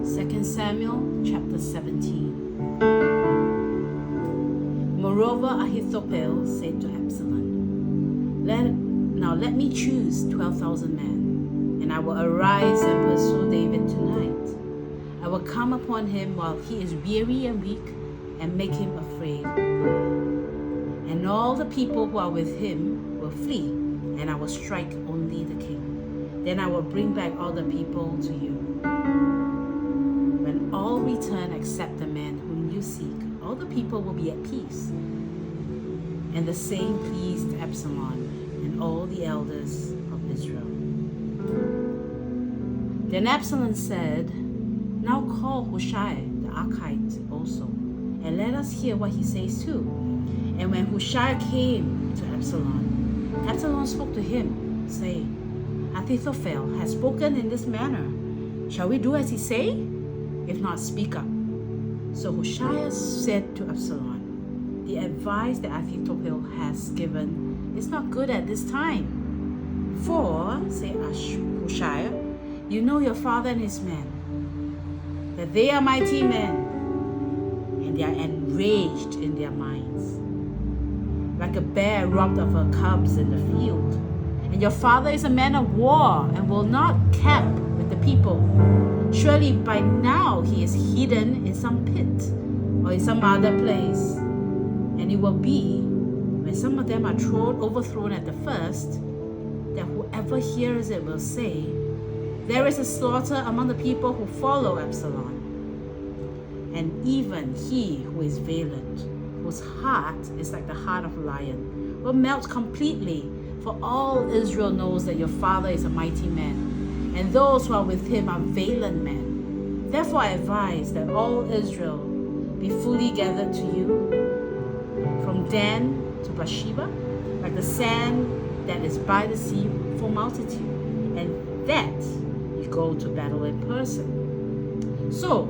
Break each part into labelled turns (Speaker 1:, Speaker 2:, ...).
Speaker 1: 2 Samuel chapter 17. Moreover, Ahithophel said to Absalom, Let me choose 12,000 men, and I will arise and pursue David tonight. I will come upon him while he is weary and weak, and make him afraid. And all the people who are with him will flee, and I will strike only the king. Then I will bring back all the people to you. When all return except the man whom you seek, all the people will be at peace. And the same pleased Absalom and all the elders of Israel. Then Absalom said, Now call Hushai the Archite also, and let us hear what he says too. And when Hushai came to Absalom, Absalom spoke to him, saying, Ahithophel has spoken in this manner. Shall we do as he say? If not, speak up. So Hushai said to Absalom, The advice that Ahithophel has given is not good at this time. For, said Hushai, you know your father and his men, that they are mighty men, and they are enraged in their minds, like a bear robbed of her cubs in the field. And your father is a man of war and will not camp with the people. Surely by now he is hidden in some pit or in some other place. And it will be, when some of them are overthrown at the first, that whoever hears it will say, There is a slaughter among the people who follow Absalom. And even he who is valiant, whose heart is like the heart of a lion, will melt completely, for all Israel knows that your father is a mighty man, and those who are with him are valiant men. Therefore I advise that all Israel be fully gathered to you, from Dan to Beersheba, like the sand that is by the sea for multitude, and that you go to battle in person. So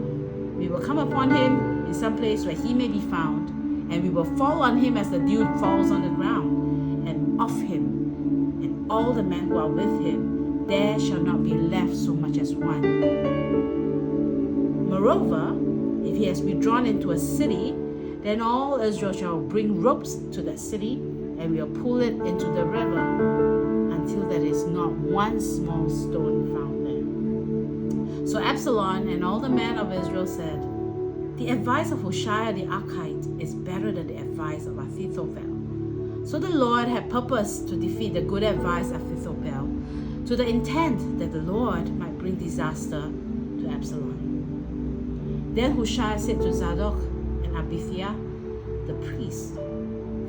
Speaker 1: we will come upon him in some place where he may be found, and we will fall on him as the dew falls on the ground, and off him and all the men who are with him, there shall not be left so much as one. Moreover, if he has withdrawn into a city, then all Israel shall bring ropes to that city, and we will pull it into the river until there is not one small stone found there. So Absalom and all the men of Israel said, The advice of Hushai the Archite is better than the advice of Ahithophel. So the Lord had purposed to defeat the good advice of Ahithophel, to the intent that the Lord might bring disaster to Absalom. Then Hushai said to Zadok and Abiathar, the priests,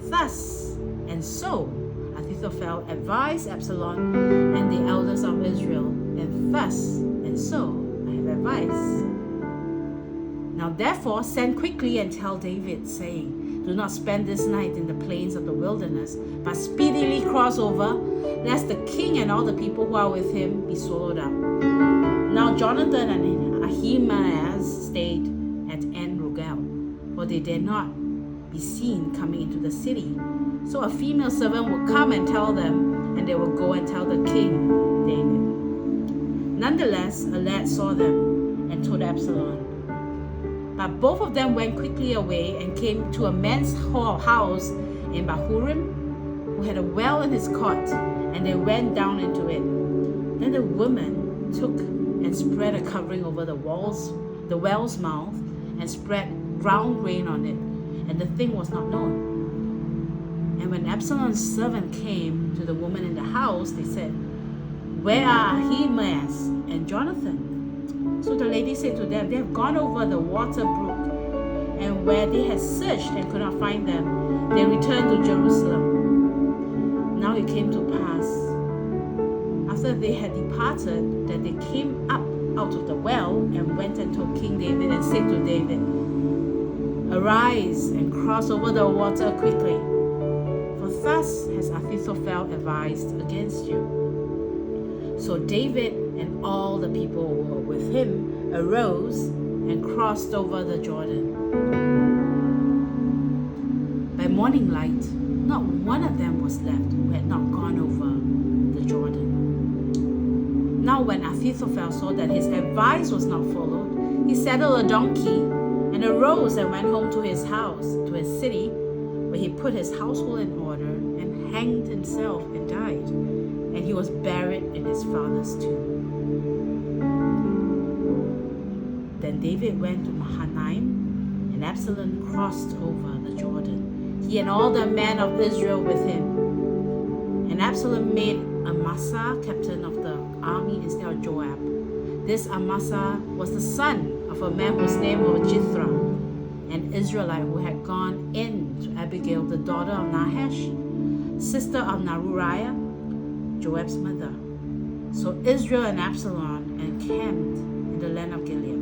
Speaker 1: Thus and so Ahithophel advised Absalom and the elders of Israel, and thus and so I have advised. Now therefore send quickly and tell David, saying, Do not spend this night in the plains of the wilderness, but speedily cross over, lest the king and all the people who are with him be swallowed up. Now Jonathan and Ahimaaz stayed at En-Rogel, for they dare not be seen coming into the city. So a female servant would come and tell them, and they would go and tell the king, David. Nonetheless, a lad saw them and told Absalom. But both of them went quickly away and came to a man's house in Bahurim, who had a well in his court, and they went down into it. Then the woman took and spread a covering over the well's mouth, and spread ground grain on it, and the thing was not known. And when Absalom's servant came to the woman in the house, they said, Where are Ahimaaz and Jonathan? So the lady said to them, They have gone over the water brook, and where they had searched and could not find them, they returned to Jerusalem. Now it came to pass, after they had departed, that they came up out of the well and went and told King David and said to David, Arise and cross over the water quickly, for thus has Ahithophel advised against you. So David and all the people who were with him arose and crossed over the Jordan. By morning light, not one of them was left who had not gone over the Jordan. Now when Ahithophel saw that his advice was not followed, he saddled a donkey and arose and went home to his house, to his city, where he put his household in order and hanged himself and died. And he was buried in his father's tomb. Then David went to Mahanaim, and Absalom crossed over the Jordan, he and all the men of Israel with him. And Absalom made Amasa captain of the army instead of Joab. This Amasa was the son of a man whose name was Jithra, an Israelite who had gone in to Abigail, the daughter of Nahash, sister of Naruriah, Joab's mother. So Israel and Absalom encamped in the land of Gilead.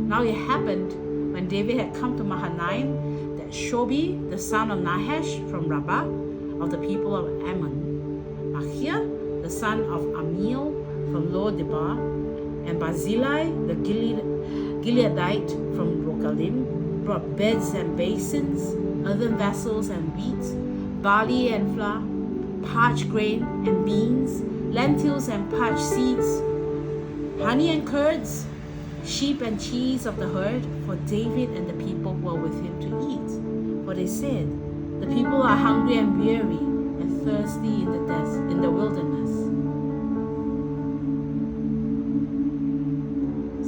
Speaker 1: Now it happened when David had come to Mahanaim that Shobi, the son of Nahash from Rabbah, of the people of Ammon, Machir, the son of Amiel from Lo-debar, and Barzillai, the Gileadite from Rogalim, brought beds and basins, earthen vessels and wheat, barley and flour, parched grain and beans, lentils and parched seeds, honey and curds, sheep and cheese of the herd for David and the people who were with him to eat. For they said, the people are hungry and weary and thirsty in the wilderness.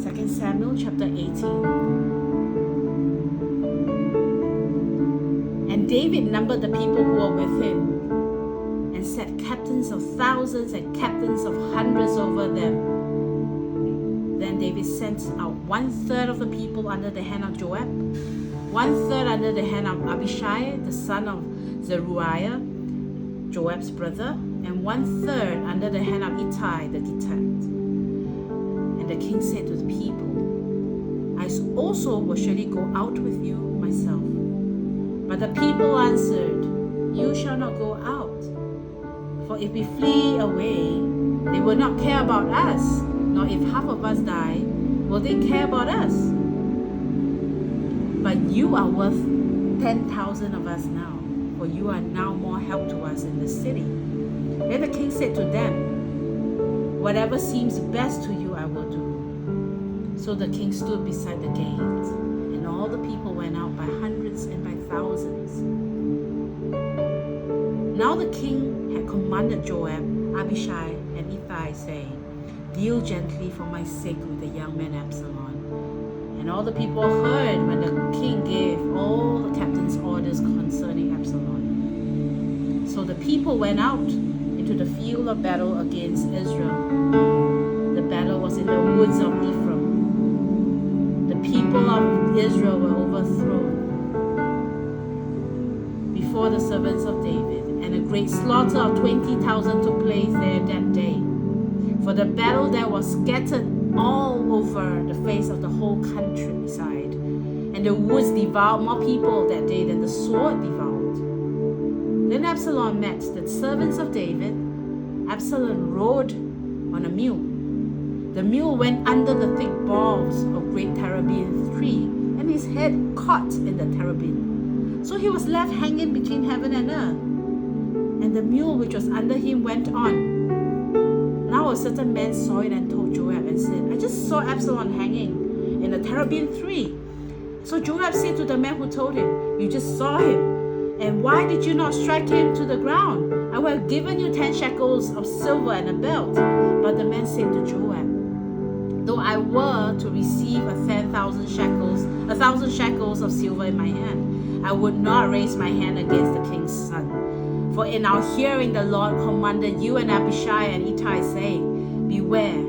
Speaker 1: 2 Samuel chapter 18. And David numbered the people who were with him and set captains of thousands and captains of hundreds over them. Then David sent out 1/3 of the people under the hand of Joab, 1/3 under the hand of Abishai, the son of Zeruiah, Joab's brother, and 1/3 under the hand of Ittai the Gittite. And the king said to the people, I also will surely go out with you myself. But the people answered, you shall not go out. For if we flee away, they will not care about us, nor if half of us die, will they care about us? But you are worth 10,000 of us now, for you are now more help to us in the city. Then the king said to them, whatever seems best to you I will do. So the king stood beside the gate, and all the people went out by hundreds and by thousands. Now the king had commanded Joab, Abishai, and Ittai, saying, deal gently for my sake with the young man Absalom. And all the people heard when the king gave all the captains' orders concerning Absalom. So the people went out into the field of battle against Israel. The battle was in the woods of Ephraim. The people of Israel were overthrown before the servants of David, and a great slaughter of 20,000 took place there that day. For the battle there was scattered all over the face of the whole countryside, and the woods devoured more people that day than the sword devoured. Then Absalom met the servants of David. Absalom rode on a mule. The mule went under the thick boughs of great terebinth tree, and his head caught in the terebinth. So he was left hanging between heaven and earth. And the mule which was under him went on. Now a certain man saw it and told Joab and said, I just saw Absalom hanging in a terebinth tree. So Joab said to the man who told him, you just saw him, and why did you not strike him to the ground? I would have given you 10 shekels of silver and a belt. But the man said to Joab, though I were to receive 1,000 shekels of silver in my hand, I would not raise my hand against the king's son. For in our hearing the Lord commanded you and Abishai and Ittai, saying, beware,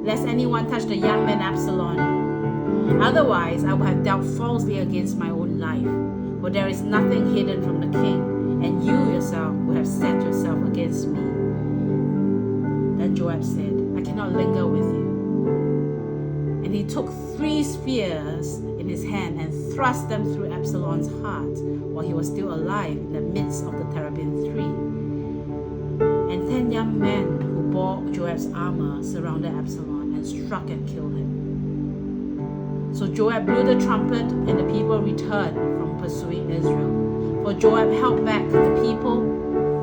Speaker 1: lest anyone touch the young man Absalom. Otherwise I would have dealt falsely against my own life. For there is nothing hidden from the king, and you yourself would have set yourself against me. Then Joab said, I cannot linger with you. And he took 3 spears in his hand and thrust them through Absalom's heart while he was still alive in the midst of the terebinth tree. And 10 young men who bore Joab's armor surrounded Absalom and struck and killed him. So Joab blew the trumpet, and the people returned from pursuing Israel. For Joab held back the people,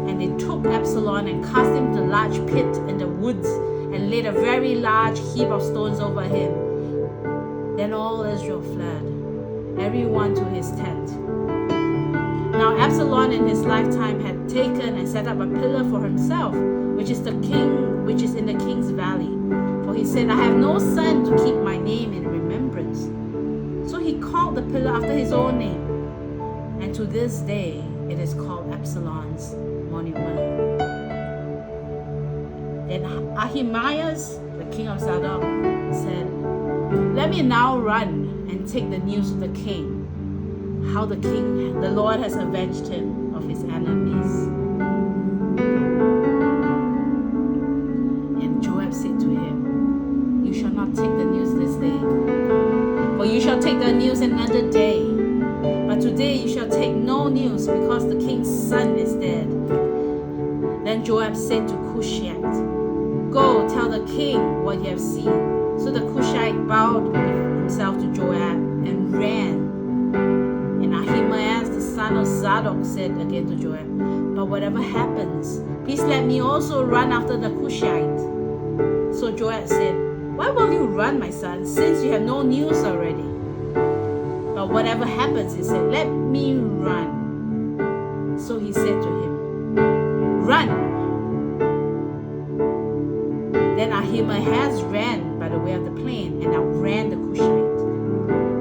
Speaker 1: and they took Absalom and cast him to a large pit in the woods and laid a very large heap of stones over him. Then all Israel fled, everyone to his tent. Now Absalom in his lifetime had taken and set up a pillar for himself, which is in the king's valley. For he said, I have no son to keep my name in remembrance. So he called the pillar after his own name. And to this day, it is called Absalom's monument. Then Ahimaaz, the king of Zadok, said, let me now run and take the news of the king, how the Lord has avenged him of his enemies. And Joab said to him, you shall not take the news this day, for you shall take the news another day. But today you shall take no news, because the king's son is dead. Then Joab said to Cushite, go tell the king what you have seen. So the Cushite bowed himself to Joab and ran. And Ahimaaz the son of Zadok said again to Joab, but whatever happens, please let me also run after the Cushite. So Joab said, why will you run, my son, since you have no news already? But whatever happens, he said, let me run. So he said to him, run. Then Ahimaaz ran by the way of the plain and outran the Cushite.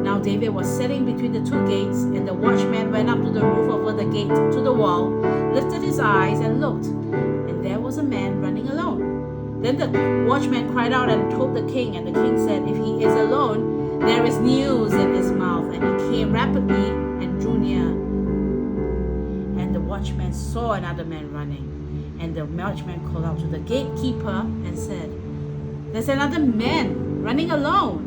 Speaker 1: Now David was sitting between the two gates, and the watchman went up to the roof over the gate to the wall, lifted his eyes and looked, and there was a man running alone. Then the watchman cried out and told the king, and the king said, if he is alone, there is news in his mouth. And he came rapidly and drew near. And the watchman saw another man running. And the watchman called out to the gatekeeper and said, there's another man running alone.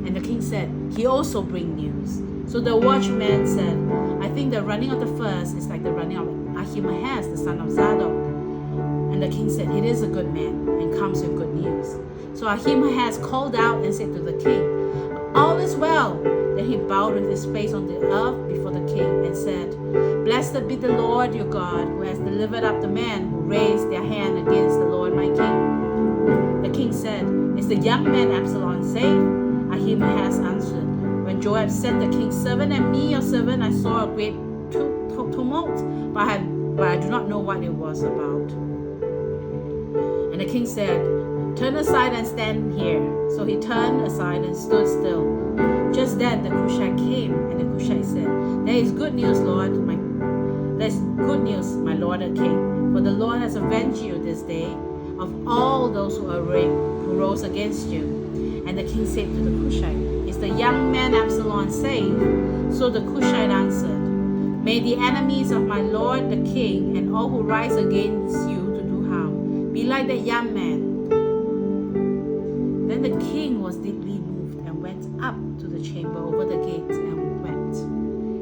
Speaker 1: And the king said, he also brings news. So the watchman said, I think the running of the first is like the running of Ahimaaz, the son of Zadok. And the king said, it is a good man and comes with good news. So Ahimaaz called out and said to the king, all is well. Then he bowed with his face on the earth before the king and said, blessed be the Lord your God, who has delivered up the men who raised their hand against the Lord my king. The king said, is the young man Absalom safe? Ahimaaz answered, when Joab sent the king's servant and me, your servant, I saw a great tumult, but I do not know what it was about. And the king said, turn aside and stand here. So he turned aside and stood still. Just then the Cushite came, and the Cushite said, there is good news, my lord the king, for the Lord has avenged you this day of all those who rose against you. And the king said to the Cushite, is the young man Absalom safe? So the Cushite answered, may the enemies of my lord the king and all who rise against you to do harm be like that young man. Then the king was deeply moved and went up to the chamber over the gate and wept.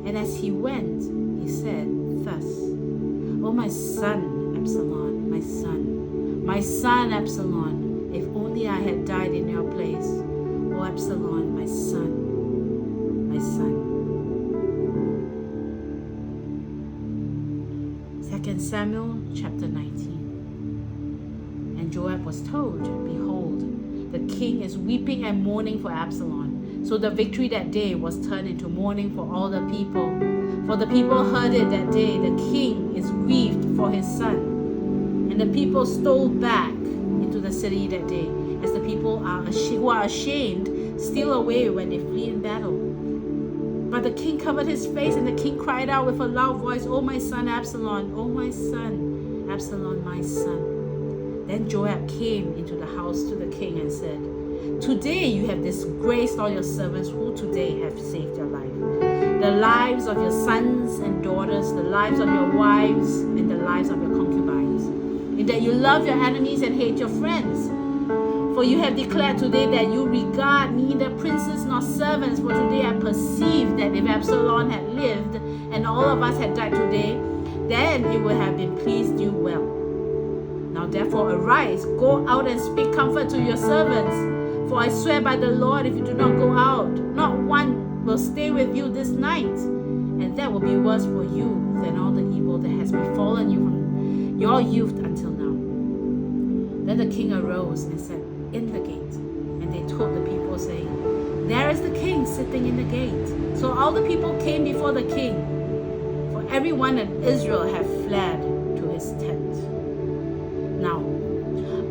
Speaker 1: And as he went, he said thus, oh my son Absalom, my son Absalom, if only I had died in your place. Oh Absalom, my son. 2 Samuel chapter 19. And Joab was told, behold, the king is weeping and mourning for Absalom. So the victory that day was turned into mourning for all the people. For the people heard it that day, the king is grieved for his son. And the people stole back into the city that day, as the people who are ashamed steal away when they flee in battle. But the king covered his face, and the king cried out with a loud voice, oh my son Absalom, oh my son Absalom, my son. Then Joab came into the house to the king and said, today you have disgraced all your servants who today have saved your life, the lives of your sons and daughters, the lives of your wives, and the lives of your concubines, in that you love your enemies and hate your friends. For you have declared today that you regard neither princes nor servants. For today I perceive that if Absalom had lived and all of us had died today, then it would have been pleased you well. Now therefore arise, go out and speak comfort to your servants. For I swear by the Lord, if you do not go out, not one will stay with you this night. And that will be worse for you than all the evil that has befallen you from your youth until now. Then the king arose and said, in the gate. And they told the people, saying, there is the king sitting in the gate. So all the people came before the king, for everyone in Israel had fled to his tent. Now,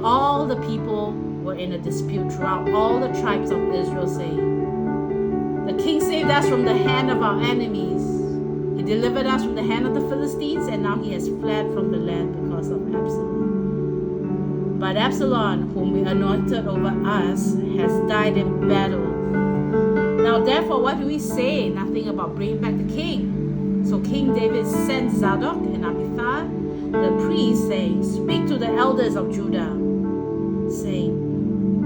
Speaker 1: all the people were in a dispute throughout all the tribes of Israel, saying, the king saved us from the hand of our enemies. He delivered us from the hand of the Philistines, and now he has fled from the land because of Absalom. But Absalom, whom we anointed over us, has died in battle. Now therefore, what do we say? Nothing about bringing back the king. So King David sent Zadok and Abiathar, the priests, saying, speak to the elders of Judah, saying,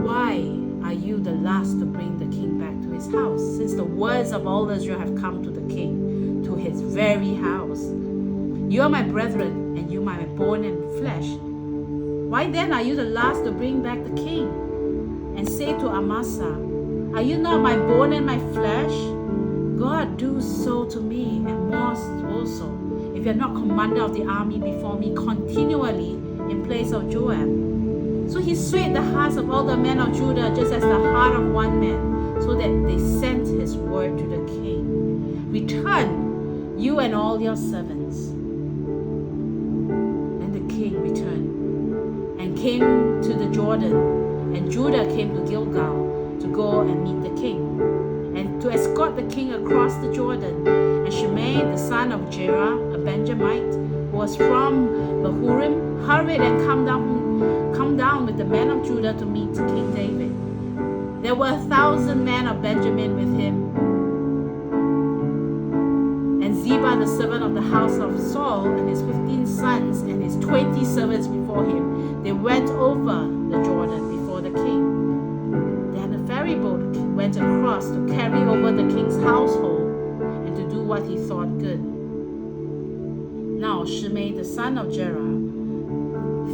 Speaker 1: why are you the last to bring the king back to his house, since the words of all Israel have come to the king, to his very house? You are my brethren, and you are my bone and flesh. Why then are you the last to bring back the king? And say to Amasa, are you not my bone and my flesh? God, do so to me, and more also, if you are not commander of the army before me continually in place of Joab. So he swayed the hearts of all the men of Judah, just as the heart of one man, so that they sent his word to the king. Return, you and all your servants. Then the king returned and came to the Jordan, and Judah came to Gilgal to go and meet the king, and to escort the king across the Jordan. And Shimei, the son of Jerah, a Benjamite, who was from Bahurim, hurried and come down with the men of Judah to meet King David. There were 1,000 men of Benjamin with him. And Ziba, the servant of the house of Saul, and his 15 sons and his 20 servants before him, they went over the Jordan before the king. Then a ferry boat went across to carry over the king's household and to do what he thought good. Now Shimei, the son of Jerah,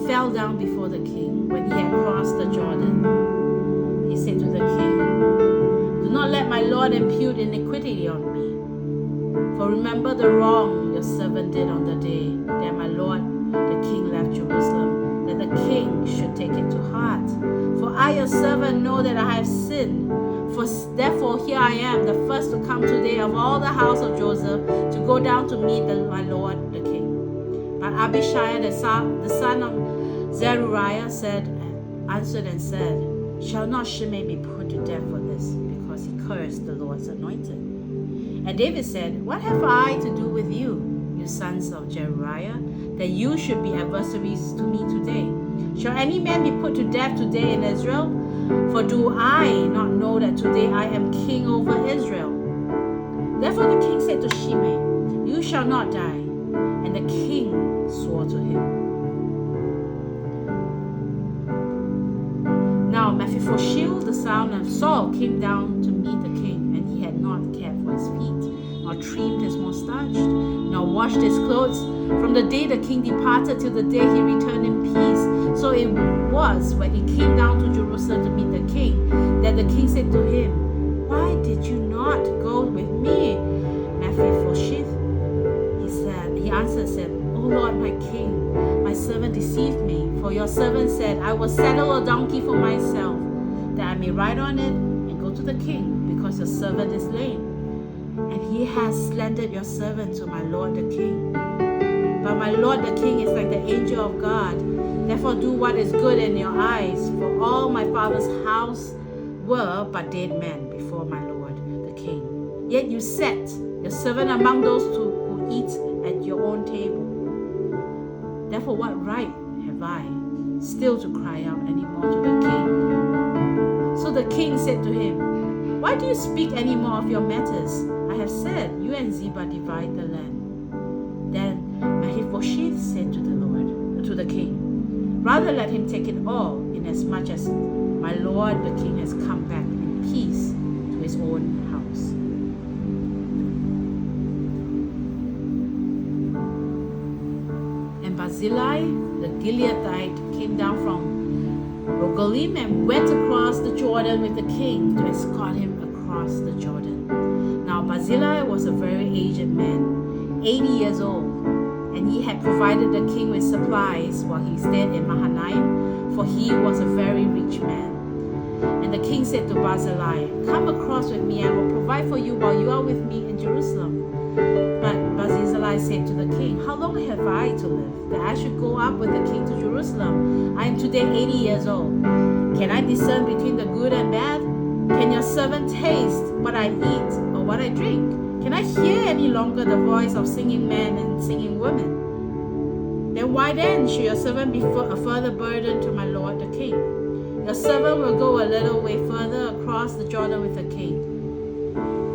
Speaker 1: fell down before the king when he had crossed the Jordan. He said to the king, do not let my lord impute iniquity on me. For remember the wrong your servant did on the day that my lord the king left Jerusalem, that the king should take it to heart. For I your servant know that I have sinned. Therefore here I am, the first to come today of all the house of Joseph, to go down to meet my lord the king. But Abishai, the son of Zeruiah, answered and said, shall not Shimei be put to death for this, because he cursed the Lord's anointed? And David said, what have I to do with you, you sons of Zeruiah, that you should be adversaries to me today? Shall any man be put to death today in Israel? For do I not know that today I am king over Israel? Therefore the king said to Shimei, you shall not die. And the king swore to him. Now Mephibosheth, the son of Saul, came down to meet the king, and he had not cared for his feet, nor trimmed his mustache, nor washed his clothes, from the day the king departed till the day he returned in peace. So it was, when he came down to Jerusalem to meet the king, that the king said to him, why did you not go with me, Mephibosheth? He answered and said, O Lord my king, my servant deceived me, for your servant said, I will saddle a donkey for myself, that I may ride on it and go to the king, because your servant is lame. And he has slandered your servant to my lord the king. But my lord the king is like the angel of God. Therefore do what is good in your eyes, for all my father's house were but dead men before my lord the king. Yet you set your servant among those who eat at your own table. Therefore what right have I still to cry out any more to the king? So the king said to him, why do you speak any more of your matters? I have said, you and Ziba divide the land. Then Mephibosheth said to the king, rather let him take it all, inasmuch as my lord the king has come back in peace to his own house. And Barzillai the Gileadite came down from Rogelim and went across the Jordan with the king to escort him across the Jordan. Now Barzillai was a very aged man, 80 years old, and he had provided the king with supplies while he stayed in Mahanaim, for he was a very rich man. And the king said to Barzillai, "Come across with me, I will provide for you while you are with me in Jerusalem." But Barzillai said to the king, "How long have I to live, that I should go up with the king to Jerusalem? I am today 80 years old. Can I discern between the good and bad? Can your servant taste what I eat or what I drink? Can I hear any longer the voice of singing men and singing women? Then why then should your servant be a further burden to my lord the king? Your servant will go a little way further across the Jordan with the king.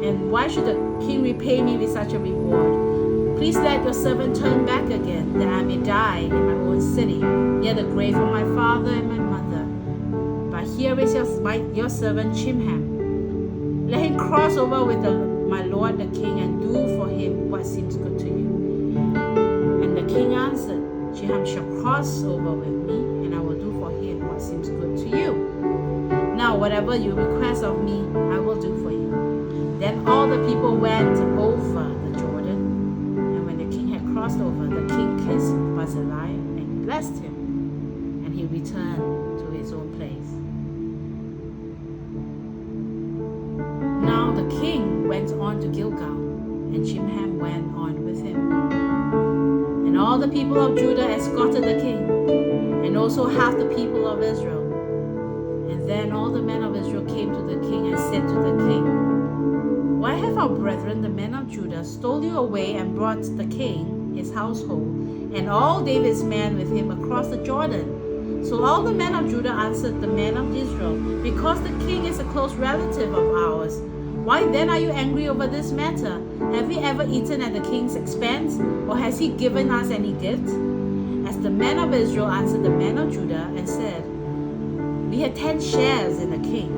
Speaker 1: And why should the king repay me with such a reward? Please let your servant turn back again, that I may die in my own city, near the grave of my father and my mother. But here is your servant Chimham. Let him cross over with my lord the king and do for him what seems good to you." And the king answered, "Chimham shall cross over with me, and I will do for him what seems good to you. Now whatever you request of me, I will do for you." Then all the people went over the Jordan, and when the king had crossed over, the king kissed Barzillai and blessed him, and he returned to his own place. Now the king went on to Gilgal, and Chimham went on with him. And all the people of Judah escorted the king, and also half the people of Israel. And then all the men of Israel came to the king and said to the king, "Why have our brethren, the men of Judah, stole you away and brought the king, his household, and all David's men with him across the Jordan?" So all the men of Judah answered the men of Israel, "Because the king is a close relative of ours. Why then are you angry over this matter? Have we ever eaten at the king's expense, or has he given us any gift?" As the men of Israel answered the men of Judah and said, "We had 10 shares in the king.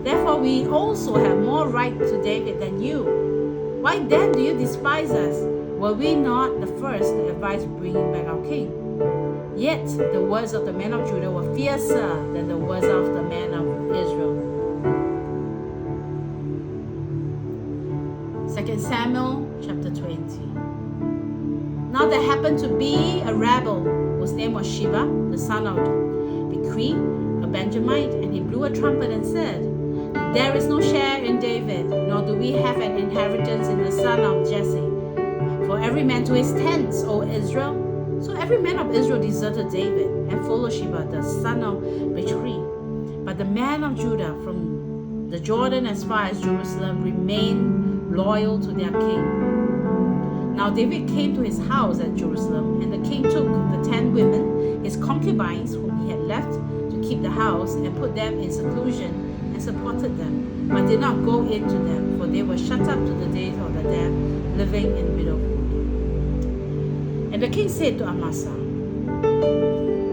Speaker 1: Therefore we also have more right to David than you. Why then do you despise us? Were we not the first to advise bringing back our king?" Yet the words of the men of Judah were fiercer than the words of the men of Israel. 2 Samuel chapter 20. Now there happened to be a rebel whose name was Sheba, the son of Bichri, a Benjamite, and he blew a trumpet and said, "There is no share in David, nor do we have an inheritance in the son of Jesse. For every man to his tents, O Israel." So every man of Israel deserted David and followed Sheba, the son of Bichri. But the men of Judah from the Jordan as far as Jerusalem remained loyal to their king. Now David came to his house at Jerusalem, and the king took the 10 women, his concubines, whom he had left to keep the house, and put them in seclusion and supported them, but did not go into them, for they were shut up to the days of the dead, living in widowhood. And the king said to Amasa,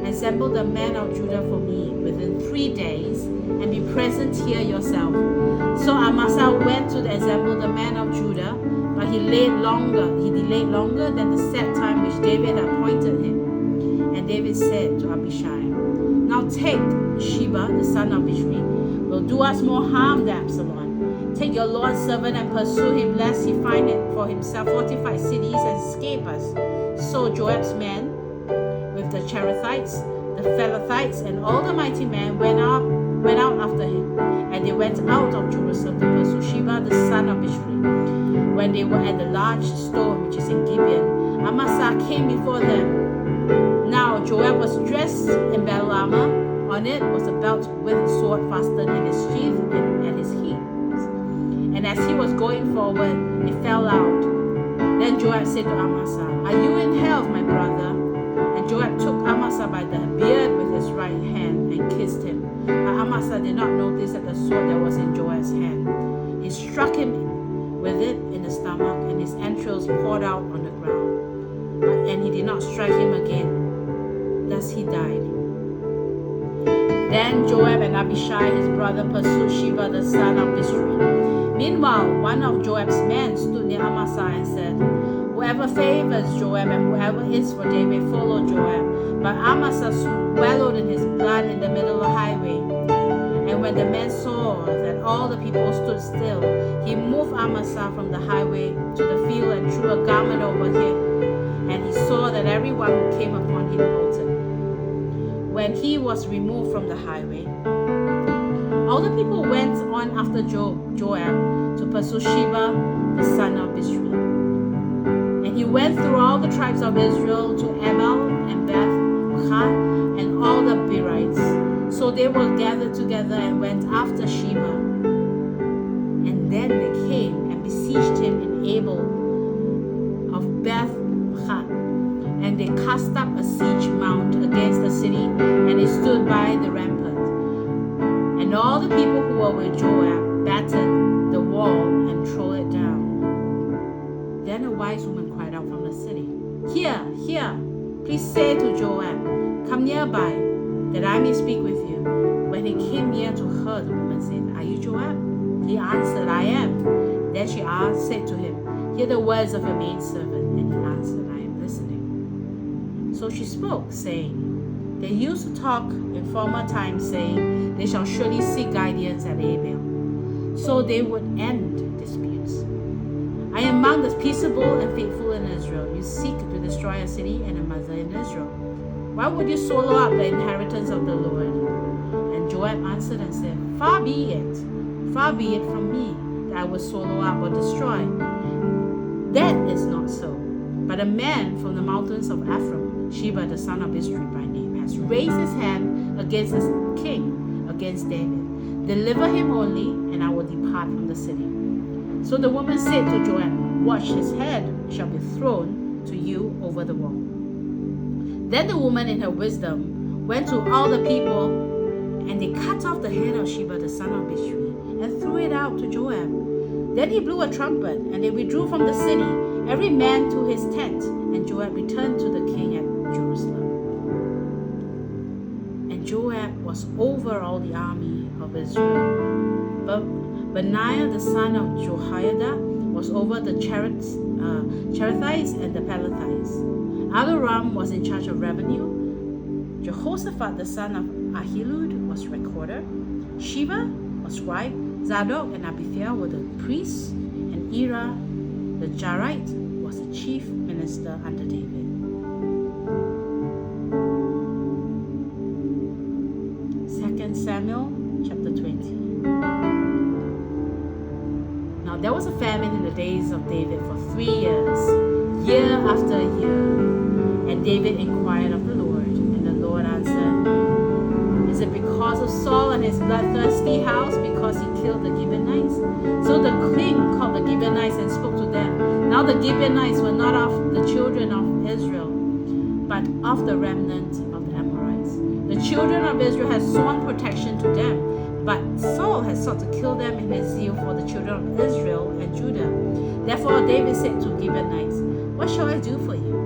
Speaker 1: "Assemble the men of Judah for me within 3 days, and be present here yourself." So Amasa went to assemble the men of Judah, but he delayed longer than the set time which David had appointed him. And David said to Abishai, "Now take Sheba, the son of Bichri, will do us more harm than Absalom. Take your Lord's servant and pursue him, lest he find it for himself fortified cities and escape us." So Joab's men, with the Cherethites, the Pelethites, and all the mighty men went out after him, and they went out of Jerusalem to pursue Sheba, the son of Bichri. When they were at the large stone which is in Gibeon, Amasa came before them. Now Joab was dressed in battle armor. On it was a belt with a sword fastened in his sheath and at his heels. And as he was going forward, it fell out. Then Joab said to Amasa, "Are you in health, my brother?" And Joab took Amasa by the beard with his right hand and kissed him. But Amasa did not notice that the sword that was in Joab's hand. He struck him with it in the stomach, and his entrails poured out on the ground. And he did not strike him again. Thus he died. Then Joab and Abishai his brother pursued Sheba the son of Bichri. Meanwhile, one of Joab's men stood near Amasa and said, "Whoever favors Joab and whoever is for David, follow Joab." But Amasa wallowed in his blood in the middle of the highway. And when the men saw that all the people stood still, he moved Amasa from the highway to the field and threw a garment over him. And he saw that everyone who came upon him halted. When he was removed from the highway, all the people went on after Joab to pursue Sheba, the son of Bichri. And he went through all the tribes of Israel to Abel and Beth-maachah and all the Berites. So they were gathered together and went after Sheba. And then they came and besieged him in Abel of Beth-maachah. And they cast up a siege mount against the city, and they stood by the rampart. And all the people who were with Joab battered the wall and threw it down. Then a wise woman cried out from the city, Here, here, please say to Joab, Come nearby, that I may speak with you. When he came near to her, the woman said, Are you Joab? He answered, I am. Then she said to him, Hear the words of your maidservant. And he answered, I am listening. So she spoke, saying, They used to talk in former times, saying, They shall surely seek guidance at Abel, so they would end disputes. I am among the peaceable and faithful in Israel. You seek to destroy a city and a mother in Israel. Why would you swallow up the inheritance of the Lord? And Joab answered and said, Far be it from me that I would swallow up or destroy. That is not so. But a man from the mountains of Ephraim, Sheba the son of Bichri by name, has raised his hand against his king, against David. Deliver him only, and I will depart from the city. So the woman said to Joab, Watch, his head shall be thrown to you over the wall. Then the woman in her wisdom went to all the people, and they cut off the head of Sheba the son of Bichri, and threw it out to Joab. Then he blew a trumpet, and they withdrew from the city, every man to his tent, and Joab returned to the king at Jerusalem. And Joab was over all the army of Israel. But Benaiah the son of Jehoiada was over the Cherethites and the Pelethites. Adoram was in charge of revenue. Jehoshaphat the son of Ahilud was recorder. Sheba was scribe. Zadok and Abithiah were the priests. And Ira the Jarite was the chief minister under David. 2 Samuel chapter 20. Now there was a famine in the days of David for 3 years, year after year. And David inquired of the Lord, and the Lord answered, Is it because of Saul and his bloodthirsty house, because he killed the Gibeonites? So the king called the Gibeonites and spoke to them. Now the Gibeonites were not of the children of Israel, but of the remnant of the Amorites. The children of Israel had sworn protection to them, but Saul had sought to kill them in his zeal for the children of Israel and Judah. Therefore David said to Gibeonites, What shall I do for you?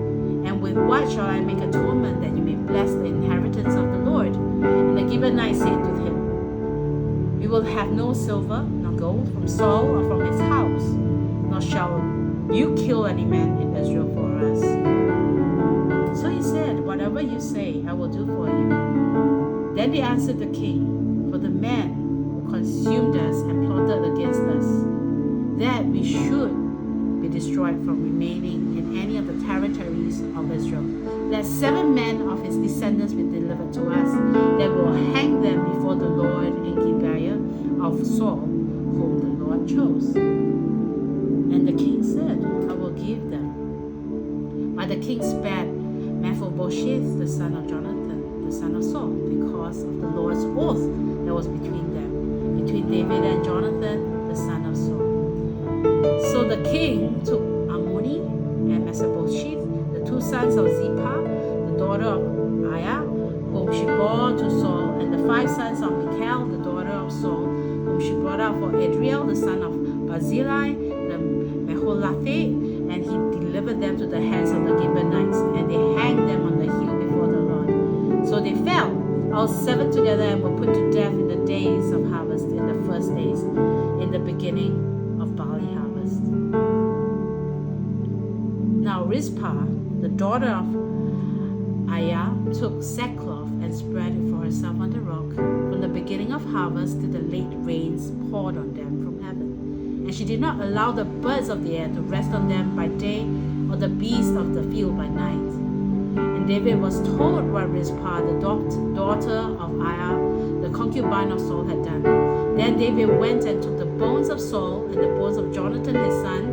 Speaker 1: And with what shall I make atonement that you may bless the inheritance of the Lord? And the Gibeonites said to him, We will have no silver nor gold from Saul or from his house, nor shall you kill any man in Israel for us. So he said, Whatever you say, I will do for you. Then they answered the king, For the men who consumed us and plotted against us, that we should be destroyed from remaining in any of the territories of Israel. Let 7 men of his descendants be delivered to us, that will hang them before the Lord in Gibeah of Saul, whom the Lord chose. And the king said, I will give them. But the king spared Mephibosheth, the son of Jonathan, the son of Saul, because of the Lord's oath that was between them, between David and Jonathan, the son of Saul. So the king took Ammoni and Mephibosheth, the 2 sons of Zippah, the daughter of Aiah, whom she bore to Saul, and the 5 sons of Michal, the daughter of Saul, whom she brought out for Adriel, the son of Barzillai, the Meholathite, and he delivered them to the hands of the Gibeonites, and they hanged them on the hill before the Lord. So they fell, all 7 together, and were put to death in the days of harvest, in the first days, in the beginning of barley harvest. Now Rizpah, the daughter of Aya took sackcloth and spread it for herself on the rock, from the beginning of harvest to the late rains poured on them from heaven. And she did not allow the birds of the air to rest on them by day, or the beasts of the field by night. And David was told what Rizpah, the daughter of Aya, the concubine of Saul, had done. Then David went and took the bones of Saul and the bones of Jonathan his son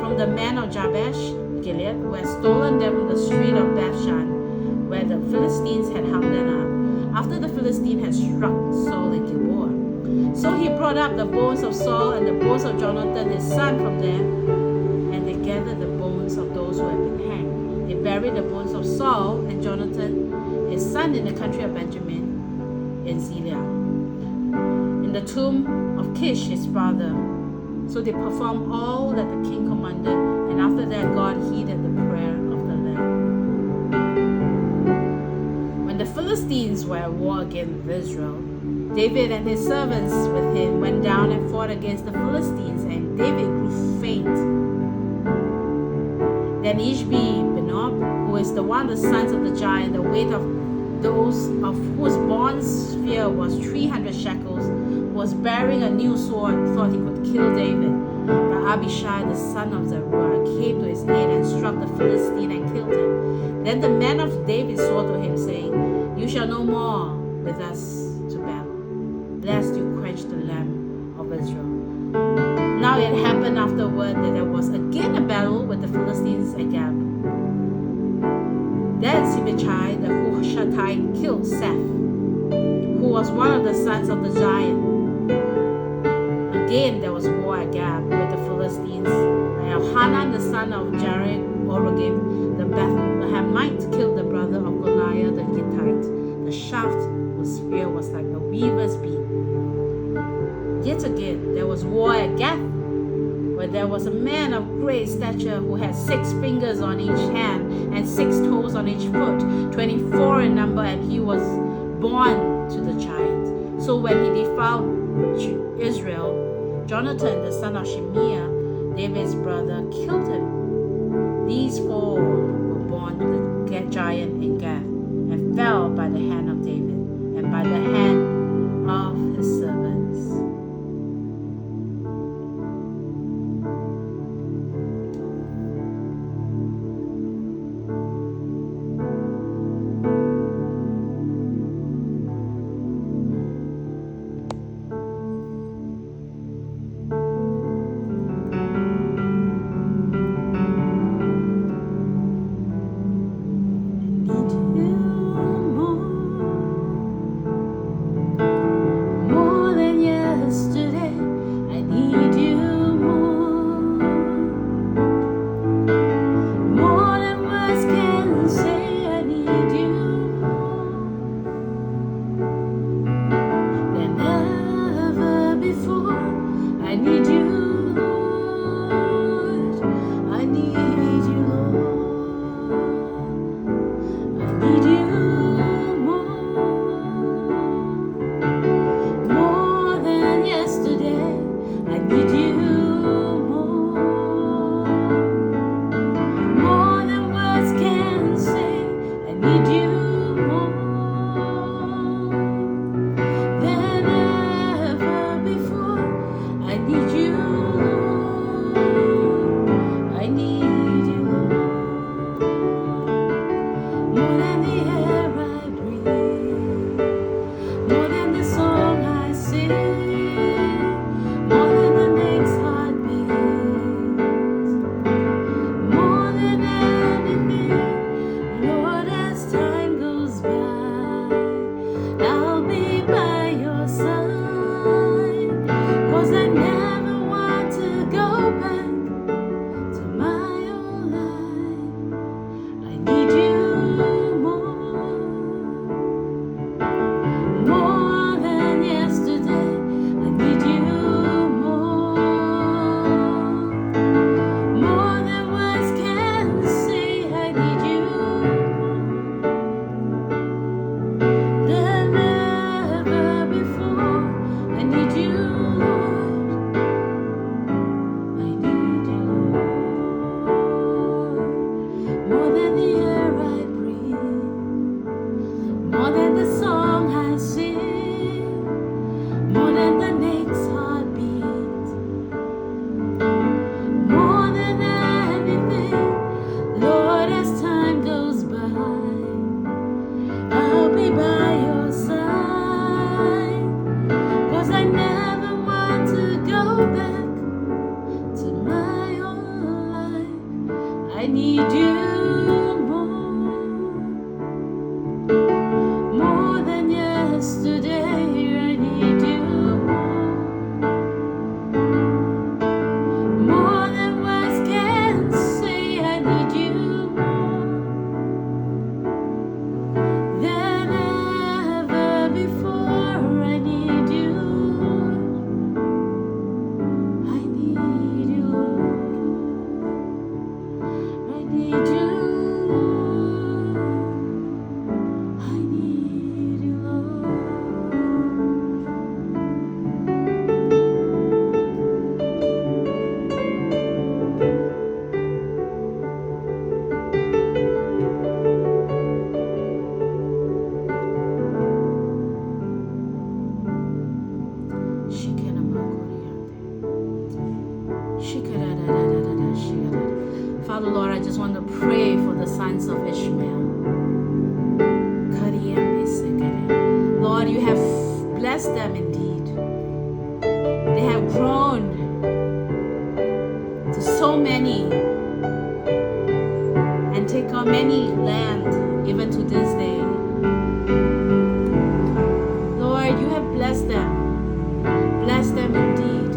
Speaker 1: from the men of Jabesh Gilead, who had stolen them from the street of Bethshan, where the Philistines had hung them up, after the Philistine had struck Saul in Gilboa. So he brought up the bones of Saul and the bones of Jonathan his son from there, and they gathered the bones of those who had been hanged. They buried the bones of Saul and Jonathan his son in the country of Benjamin in Gilead, in the tomb of Kish his father. So they performed all that the king commanded, and after that God heeded the prayer of the land. When the Philistines were at war against Israel, David and his servants with him went down and fought against the Philistines, and David grew faint. Then Ishbi-Benob, who is the one of the sons of the giant, the weight of those of whose bronze spear was 300 shekels, was bearing a new sword, thought he could kill David. But Abishai, the son of Zeruiah, came to his aid and struck the Philistine and killed him. Then the men of David swore to him, saying, "You shall no more with us to battle, lest you quench the lamb of Israel." Now it happened afterward that there was again a battle with the Philistines at Gab. Then Sibbechai the Hushathite killed Seth, who was one of the sons of the giant. Again there was war at Gab with the Philistines. Elhanan the son of Jared-Oregim the Bethlehemite killed the brother of Goliath the Gittite. The shaft of his spear was like a weaver's beam. Yet again there was war at Gath, where there was a man of great stature who had 6 fingers on each hand and 6 toes on each foot, 24 in number, and he was born to the giant. So when he defiled Israel, Jonathan the son of Shimeah, David's brother, killed him. These 4 were born to the giant in Gath, and fell by the hand of David and by the hand of his servants. More need you more than yesterday. I need you more than words can say. I need you than ever before. I need you. I need you. I need you. I need you, Lord. Father Lord, I just want to pray for the sons of Ishmael. Lord, you have blessed them indeed. They have grown to so many and take on many land even to this day. Lord, you have blessed them. Bless them indeed.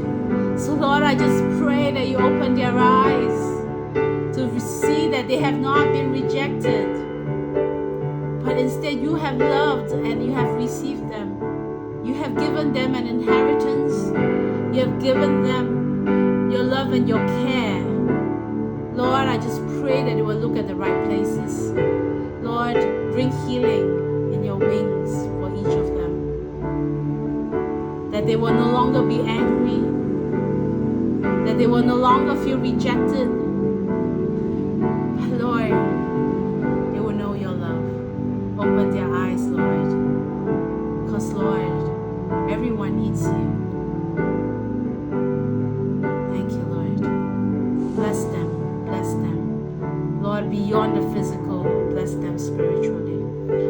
Speaker 1: So Lord, I just pray that you open their eyes to see that they have not been rejected, but instead you have loved and you have received them. You have given them an inheritance. You have given them your love and your care. Lord, I just pray that they will look at the right places. Lord, bring healing in your wings for each of them. That they will no longer be angry. That they will no longer feel rejected. But Lord, they will know your love. Open their eyes, Lord. Because Lord, everyone needs you. Thank you, Lord. Bless them. Bless them. Lord, beyond the physical, bless them spiritually.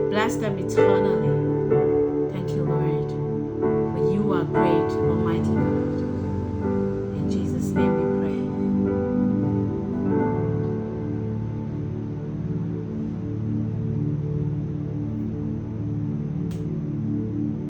Speaker 1: Bless them eternally. Thank you, Lord. For you are great.